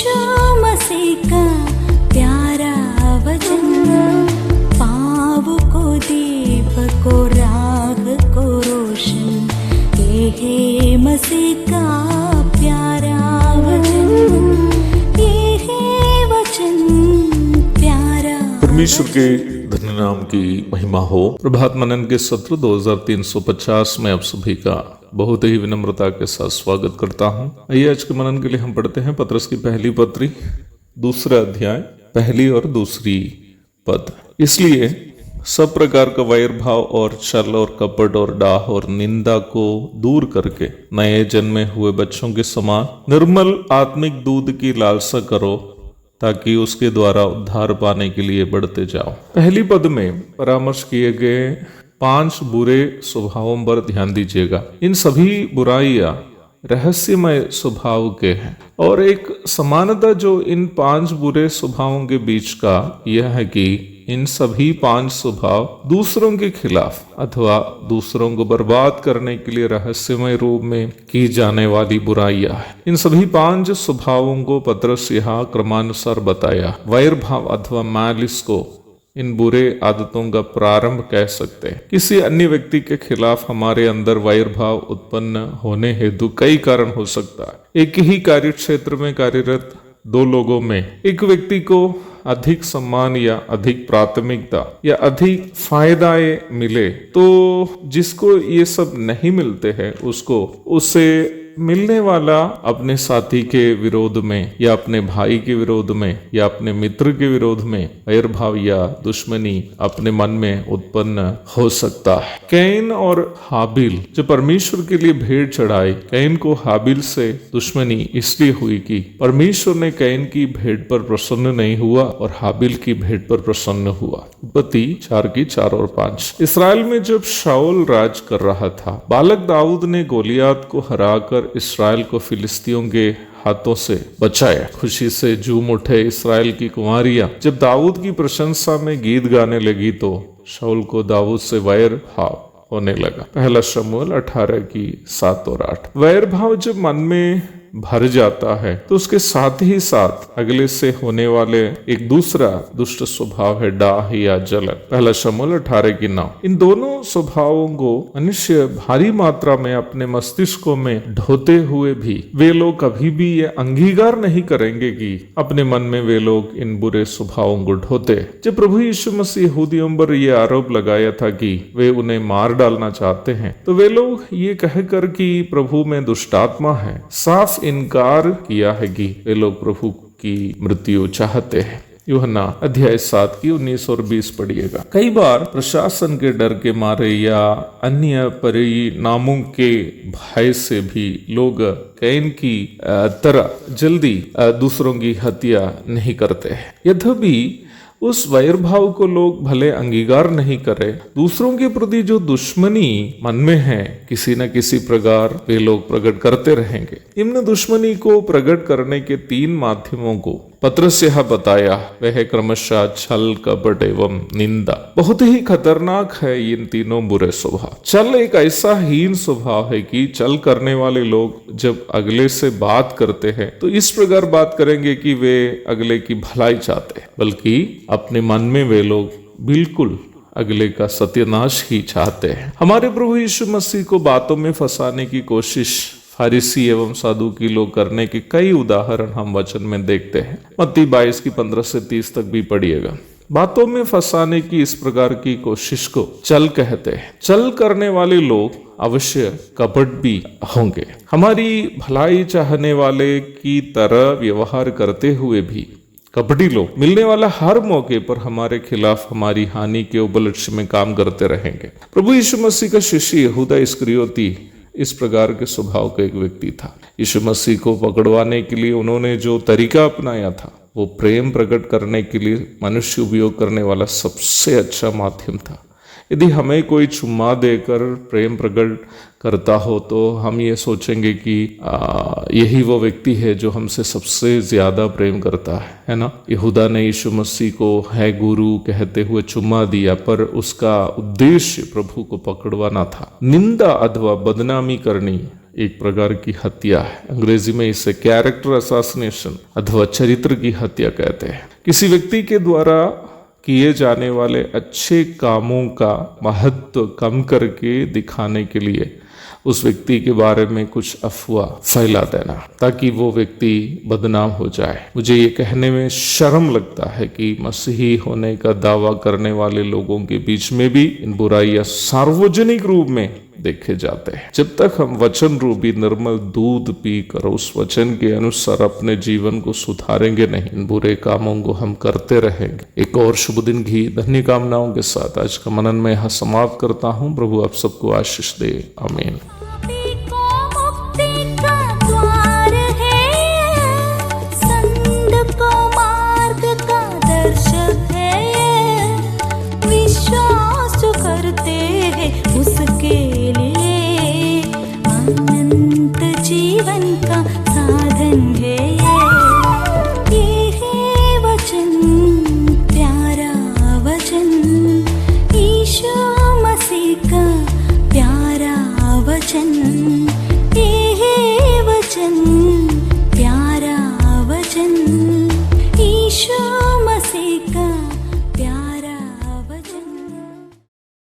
यीशु मसीह का प्यारा वचन, पाँव को दीपक को राह को रोशन, ये है मसीह का प्यारा वचन, ये है वचन प्यारा। परमेश्वर के धन्य नाम की महिमा हो। प्रभात मनन के सत्र 2350 में आप सभी का बहुत ही विनम्रता के साथ स्वागत करता हूं। आइए आज के मनन के लिए हम पढ़ते हैं पत्रस की पहली पत्री, दूसरा अध्याय, पहली और दूसरी पद। इसलिए सब प्रकार का वैर भाव और छल और कपट और डाह और निंदा को दूर करके नए जन्मे हुए बच्चों के समान निर्मल आत्मिक दूध की लालसा करो, ताकि उसके द्वारा उद्धार पाने के लिए बढ़ते जाओ। पहली पद में परामर्श किए गए 5 बुरे स्वभावों पर ध्यान दीजिएगा। इन सभी बुराइयां रहस्यमय स्वभाव के हैं और एक समानता जो इन 5 बुरे स्वभावों के बीच का यह है कि इन सभी 5 स्वभाव दूसरों के खिलाफ अथवा दूसरों को बर्बाद करने के लिए रहस्यमय रूप में की जाने वाली बुराइयां हैं। इन सभी 5 स्वभावों को पत्रस यहाँ क्रमानुसार बताया। वैर भाव अथवा मैलिस को इन बुरे आदतों का प्रारंभ कह सकते हैं। किसी अन्य व्यक्ति के खिलाफ हमारे अंदर वैर भाव उत्पन्न होने हेतु कई कारण हो सकता है। एक ही कार्य क्षेत्र में कार्यरत 2 लोगों में एक व्यक्ति को अधिक सम्मान या अधिक प्राथमिकता या अधिक फायदाएं मिले, तो जिसको ये सब नहीं मिलते हैं उससे मिलने वाला अपने साथी के विरोध में या अपने भाई के विरोध में या अपने मित्र के विरोध में वैर भाव या दुश्मनी अपने मन में उत्पन्न हो सकता है। कैन और हाबिल जो परमेश्वर के लिए भेंट चढ़ाए, कैन को हाबिल से दुश्मनी इसलिए हुई कि परमेश्वर ने कैन की भेंट पर प्रसन्न नहीं हुआ और हाबिल की भेंट पर प्रसन्न हुआ। उत्पत्ति 4 और 5। इसराइल में जब शाऊल राज कर रहा था, बालक दाऊद ने गोलियात को हराकर इसराइल को फिलिस्तियों के हाथों से बचाया। खुशी से झूम उठे इसराइल की कुमारियां। जब दाऊद की प्रशंसा में गीत गाने लगी तो शाऊल को दाऊद से वैर भाव होने लगा। पहला शमूएल 18:7 और 8। वैर भाव जब मन में भर जाता है तो उसके साथ ही साथ अगले से होने वाले एक दूसरा दुष्ट स्वभाव है डाह या जलन। पहला शमूएल 18:9। इन दोनों स्वभावों को मनुष्य भारी मात्रा में अपने मस्तिष्कों में ढोते हुए भी वे लोग कभी भी ये अंगीकार नहीं करेंगे कि अपने मन में वे लोग इन बुरे स्वभावों को ढोते। जब प्रभु यीशु मसीह यहूदियों पर यह आरोप लगाया था कि वे उन्हें मार डालना चाहते हैं, तो वे लोग ये कहकर कि प्रभु में दुष्टात्मा है, साफ इनकार किया है कि वे लोग प्रभु की मृत्यु चाहते हैं। यूहन्ना अध्याय 7 की 19 और 20 पढ़िएगा। कई बार प्रशासन के डर के मारे या अन्य परिणामों के भय से भी लोग कैन की तरह जल्दी दूसरों की हत्या नहीं करते हैं। यद्यपि उस वैर भाव को लोग भले अंगीकार नहीं करें, दूसरों के प्रति जो दुश्मनी मन में है किसी न किसी प्रकार वे लोग प्रकट करते रहेंगे। इन दुश्मनी को प्रकट करने के 3 माध्यमों को पत्रस यहाँ बताया। वह है क्रमशः छल, कपट एवं निंदा। बहुत ही खतरनाक है इन तीनों बुरे स्वभाव। छल एक ऐसा हीन स्वभाव है कि छल करने वाले लोग जब अगले से बात करते हैं तो इस प्रकार बात करेंगे कि वे अगले की भलाई चाहते हैं, बल्कि अपने मन में वे लोग बिल्कुल अगले का सत्यानाश ही चाहते हैं। हमारे प्रभु यीशु मसीह को बातों में फंसाने की कोशिश फरीसी एवं सादुकी लोग करने के कई उदाहरण हम वचन में देखते हैं। मत्ती 22:15 से 30 तक भी पढ़िएगा। बातों में फंसाने की इस प्रकार की कोशिश को छल कहते हैं। छल करने वाले लोग अवश्य कपट भी होंगे। हमारी भलाई चाहने वाले की तरह व्यवहार करते हुए भी कपटी लोग मिलने वाला हर मौके पर हमारे खिलाफ हमारी हानि के उपलक्ष्य में काम करते रहेंगे। प्रभु यीशु मसीह का शिष्य यहूदा इस्करियोती इस प्रकार के स्वभाव का एक व्यक्ति था। यीशु मसीह को पकड़वाने के लिए उन्होंने जो तरीका अपनाया था वो प्रेम प्रकट करने के लिए मनुष्य उपयोग करने वाला सबसे अच्छा माध्यम था। यदि हमें कोई चुम्मा देकर प्रेम प्रकट करता हो तो हम ये सोचेंगे कि यही वो व्यक्ति है जो हमसे सबसे ज्यादा प्रेम करता है ना। यहूदा ने यीशु मसीह को है गुरु कहते हुए चुम्मा दिया, पर उसका उद्देश्य प्रभु को पकड़वाना था। निंदा अथवा बदनामी करनी एक प्रकार की हत्या है। अंग्रेजी में इसे कैरेक्टर असैसिनेशन अथवा चरित्र की हत्या कहते हैं। किसी व्यक्ति के द्वारा किए जाने वाले अच्छे कामों का महत्व कम करके दिखाने के लिए उस व्यक्ति के बारे में कुछ अफवाह फैला देना ताकि वो व्यक्ति बदनाम हो जाए। मुझे ये कहने में शर्म लगता है कि मसीही होने का दावा करने वाले लोगों के बीच में भी इन बुराइयां सार्वजनिक रूप में देखे जाते हैं। जब तक हम वचन रूपी निर्मल दूध पीकर उस वचन के अनुसार अपने जीवन को सुधारेंगे नहीं, इन बुरे कामों को हम करते रहेंगे। एक और शुभ दिन की धन्य कामनाओं के साथ आज का मनन में यहाँ समाप्त करता हूँ। प्रभु आप सबको आशीष दे। आमीन।